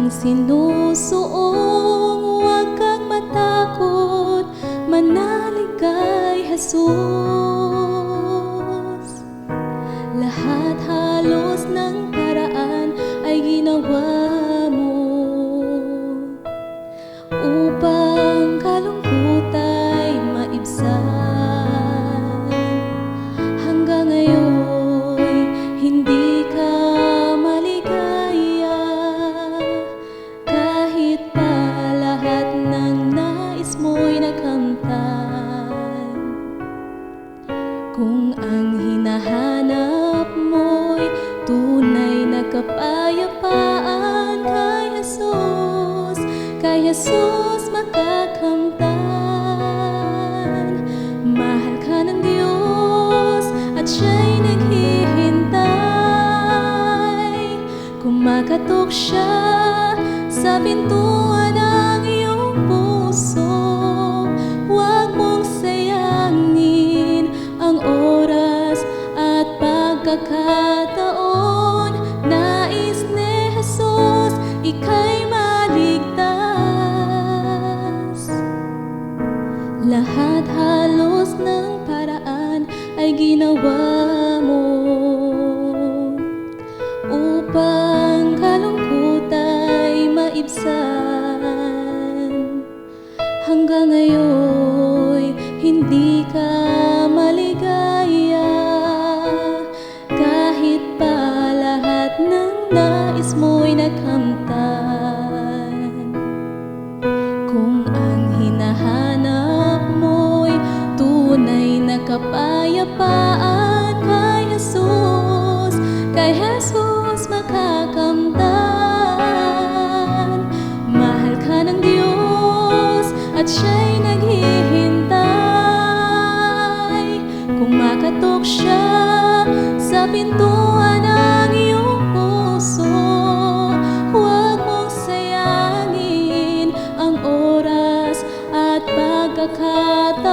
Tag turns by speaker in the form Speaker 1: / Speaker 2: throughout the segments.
Speaker 1: aking sinusuong, huwag kang matakot, manalig kay Jesus. Lahat halos ng paraan ay ginawa mo upang kalungkot ay maibsan. Hanggang ngayon hindi ka maligaya, kahit pa lahat ng nais mo'y nakamtan. Kung ang hinahanap mo'y tunay na kapayapaan, kay Jesus makakamtan. Mahal ka ng Diyos at siya'y naghihintay. Kumakatok siya sa pintuan ng iyong puso. Huwag mong sayangin ang oras at pagkakataon. Nais ni Jesus ika'y maligtas. Lahat halos ng paraan ay ginawa mo upang kalungkot ay maibsan. Hanggang ngayon hindi ka maligaya, kahit pa lahat ng nais mo'y nakamtan. Kung ang hinahanap mo'y tunay na kapayapaan, kay Jesus makakamtan. Mahal ka ng Diyos at siya'y naghihintay. Kumakatok siya sa pintuan ng iyong puso. Huwag mong sayangin ang oras at pagkakataon.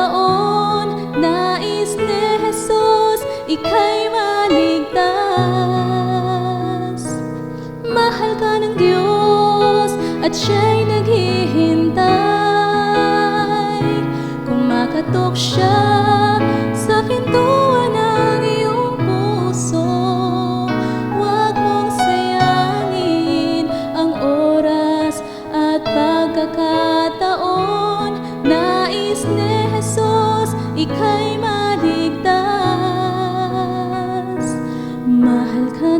Speaker 1: Nais ni Jesus ika'y maligtas. Mahal ka ng Diyos at siya'y naghihintay. Kumakatok siya sa pintuan ng iyong puso. Huwag mong sayangin ang oras at pagkakataon. Nais ni Jesus ika'y maligtas. Mahal ka